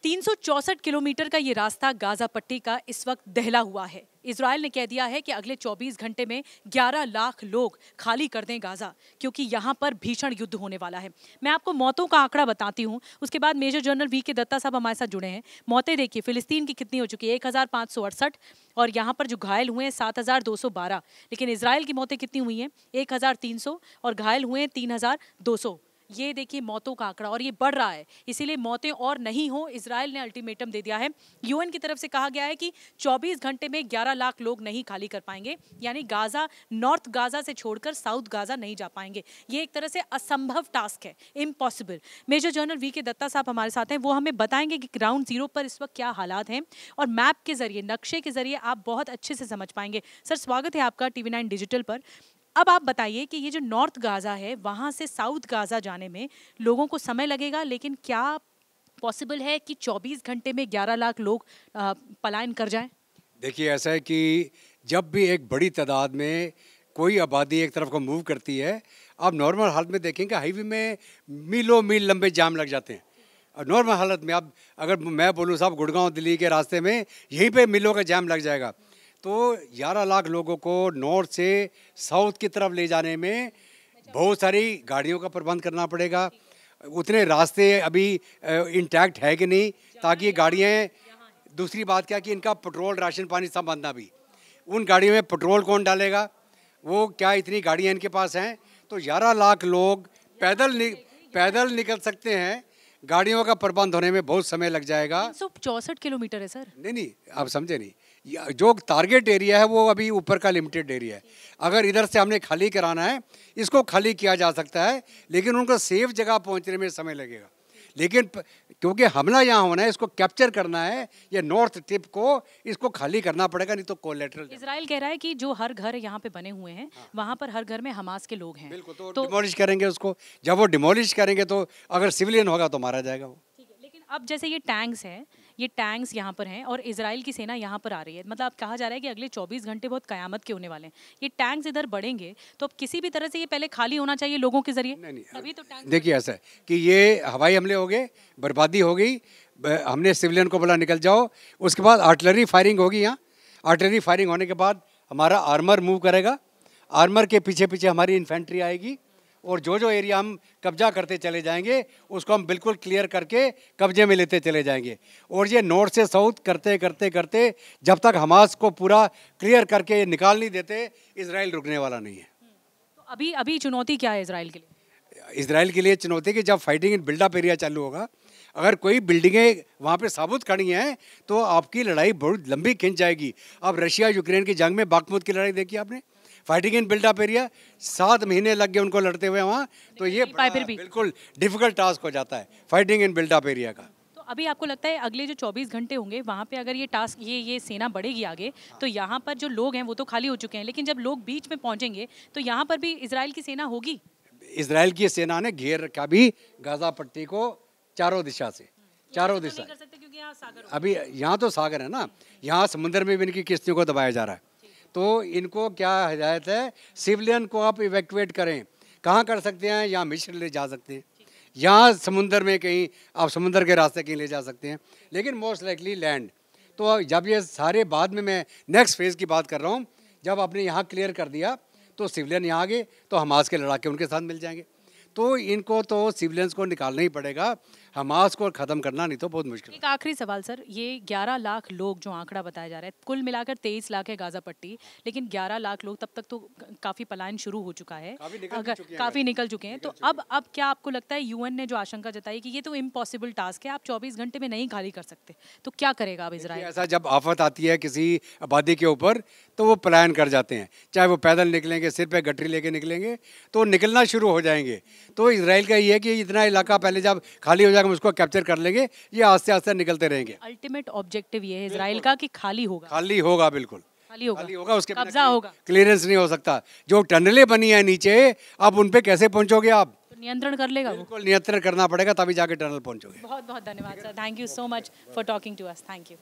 364 kilometre का ये रास्ता गाजा पट्टी का इस वक्त दहला हुआ है। इजराइल ने कह दिया है कि अगले 24 घंटे में 11 लाख लोग खाली कर दें गाजा, क्योंकि यहाँ पर भीषण युद्ध होने वाला है। मैं आपको मौतों का आंकड़ा बताती हूँ, उसके बाद मेजर जनरल वी.के. दत्ता साहब हमारे साथ जुड़े हैं। मौतें देखिए, फिलिस्तीन की कितनी हो चुकी है, 1568, और यहाँ पर जो घायल हुए हैं 7212। लेकिन इजराइल की मौतें कितनी हुई हैं, 1300, और घायल हुए हैं 3200। ये देखिए मौतों का आंकड़ा, और ये बढ़ रहा है। इसीलिए मौतें और नहीं हो, इजराइल ने अल्टीमेटम दे दिया है। यूएन की तरफ से कहा गया है कि 24 घंटे में 11 लाख लोग नहीं खाली कर पाएंगे, यानी गाजा, नॉर्थ गाजा से छोड़कर साउथ गाजा नहीं जा पाएंगे। ये एक तरह से असंभव टास्क है, impossible. Major general VK. Datta साहब हमारे साथ हैं, वो हमें बताएंगे कि ग्राउंड जीरो पर इस वक्त क्या हालात हैं, और मैप के जरिए, नक्शे के जरिए आप बहुत अच्छे से समझ पाएंगे। सर, स्वागत है आपका TV9 डिजिटल पर। अब आप बताइए कि ये जो नॉर्थ गाजा है, वहां से साउथ गाजा जाने में लोगों को समय लगेगा, लेकिन क्या पॉसिबल है कि 24 घंटे में 11 लाख लोग पलायन कर जाएं? देखिए, ऐसा है कि जब भी एक बड़ी तादाद में कोई आबादी एक तरफ को मूव करती है, आप नॉर्मल हालत में देखेंगे हाईवे में मीलों मील लंबे जाम लग जाते हैं। और नॉर्मल हालत में आप अगर मैं बोलूँ साहब, गुड़गांव दिल्ली के रास्ते में यहीं पे मीलों का जाम लग जाएगा। तो 11 लाख लोगों को नॉर्थ से साउथ की तरफ ले जाने में बहुत सारी गाड़ियों का प्रबंध करना पड़ेगा। उतने रास्ते अभी इंटैक्ट है कि नहीं, ताकि ये गाड़ियाँ, दूसरी बात क्या कि इनका पेट्रोल, राशन पानी सब बनना भी, उन गाड़ियों में पेट्रोल कौन डालेगा, वो क्या इतनी गाड़ियाँ इनके पास हैं। तो 11 लाख लोग पैदल निकल सकते हैं, गाड़ियों का प्रबंध होने में बहुत समय लग जाएगा। 364 किलोमीटर है सर। नहीं, आप समझे नहीं। जो टारगेट एरिया है वो अभी ऊपर का लिमिटेड एरिया है। अगर इधर से हमने खाली कराना है, इसको खाली किया जा सकता है, लेकिन उनको सेफ जगह पहुंचने में समय लगेगा। लेकिन क्योंकि हमला यहाँ होना है, इसको कैप्चर करना है, ये नॉर्थ टिप को इसको खाली करना पड़ेगा, नहीं तो कोलैटरल। इजराइल कह रहा है कि जो हर घर यहाँ पे बने हुए हैं, वहाँ पर हर घर में हमास के लोग हैं। बिल्कुल, तो डिमोलिश करेंगे उसको। जब वो डिमोलिश करेंगे तो अगर सिविलियन होगा तो मारा जाएगा वो। लेकिन अब जैसे ये टैंक्स हैं, ये टैंक्स यहाँ पर हैं और इजराइल की सेना यहाँ पर आ रही है, मतलब अब कहा जा रहा है कि अगले 24 घंटे बहुत कयामत के होने वाले हैं। ये टैंक्स इधर बढ़ेंगे तो अब किसी भी तरह से ये पहले खाली होना चाहिए लोगों के जरिए। नहीं, तभी तो टैंक्स। देखिए, ऐसा है कि ये हवाई हमले हो गए, बर्बादी हो गई, हमने सिविलियन को बोला निकल जाओ। उसके बाद आर्टिलरी फायरिंग होगी यहाँ। आर्टिलरी फायरिंग होने के बाद हमारा आर्मर मूव करेगा, आर्मर के पीछे पीछे हमारी इन्फेंट्री आएगी, और जो जो एरिया हम कब्जा करते चले जाएंगे उसको हम बिल्कुल क्लियर करके कब्जे में लेते चले जाएंगे। और ये नॉर्थ से साउथ करते करते करते जब तक हमास को पूरा क्लियर करके निकाल नहीं देते, इजराइल रुकने वाला नहीं है। तो अभी चुनौती क्या है इजराइल के लिए? इजराइल के लिए चुनौती कि जब फाइटिंग इन बिल्डअप एरिया चालू होगा, अगर कोई बिल्डिंगें वहाँ पे साबुत खड़ी हैं तो आपकी लड़ाई बहुत लंबी खिंच जाएगी। अब रशिया यूक्रेन की जंग में बाखमुत की लड़ाई देखी आपने, फाइटिंग इन बिल्डअप एरिया, 7 महीने लग गए उनको लड़ते हुए वहाँ। तो ये बिल्कुल डिफिकल्ट टास्क हो जाता है फाइटिंग इन बिल्डअप एरिया का। तो अभी आपको लगता है अगले जो 24 घंटे होंगे वहाँ पे अगर ये टास्क, ये सेना बढ़ेगी आगे, तो यहाँ पर जो लोग हैं वो तो खाली हो चुके हैं, लेकिन जब लोग बीच में पहुँचेंगे तो यहाँ पर भी इजराइल की सेना होगी। इजराइल की सेना ने घेर रखा भी गाजा पट्टी को चारों दिशा से, चारों दिशा। अभी यहाँ तो सागर है ना, यहाँ समुद्र में भी इनकी किश्तियों को दबाया जा रहा है। तो इनको क्या हिदायत है, सिविलियन को आप इवैक्यूएट करें। कहाँ कर सकते हैं? यहाँ मिस्र ले जा सकते हैं, यहाँ समुद्र में कहीं आप समुद्र के रास्ते कहीं ले जा सकते हैं, लेकिन मोस्ट लाइकली लैंड। तो जब ये सारे बाद में, मैं नेक्स्ट फेज़ की बात कर रहा हूँ, जब आपने यहाँ क्लियर कर दिया तो सिविलियन यहाँ आ गए तो हमास के लड़ाके उनके साथ मिल जाएंगे। तो इनको तो सिविलियंस को निकालना ही पड़ेगा, हमास को ख़त्म करना नहीं तो बहुत मुश्किल। एक आखिरी सवाल सर, ये 11 लाख लोग जो आंकड़ा बताया जा रहा है, कुल मिलाकर 23 लाख है गाजा पट्टी, लेकिन 11 लाख लोग, तब तक तो काफ़ी पलायन शुरू हो चुका है, काफ़ी निकल चुके हैं। तो अब क्या आपको लगता है, यूएन ने जो आशंका जताई कि ये तो इम्पॉसिबल टास्क है, आप 24 घंटे में नहीं खाली कर सकते, तो क्या करेगा अब इजराइल? ऐसा जब आफत आती है किसी आबादी के ऊपर तो वो पलायन कर जाते हैं, चाहे वो पैदल निकलेंगे, सिर पे गठरी लेके निकलेंगे, तो निकलना शुरू हो जाएंगे। तो इजराइल का ये है कि इतना इलाका पहले जब खाली हो जाएगा हम उसको कैप्चर कर लेंगे, ये आस्ते आस्ते निकलते रहेंगे। अल्टीमेट ऑब्जेक्टिव ये है इजराइल का कि खाली होगा, बिल्कुल खाली होगा, उसके कब्जा होगा, क्लियरेंस नहीं हो सकता। जो टनलें बनी है नीचे, अब उन पे कैसे पहुंचोगे आप? तो नियंत्रण कर लेगा वो, बिल्कुल नियंत्रण करना पड़ेगा, तभी जाके टनल पहुंचोगे। बहुत बहुत धन्यवाद sir, thank you so much for talking to us, thank you.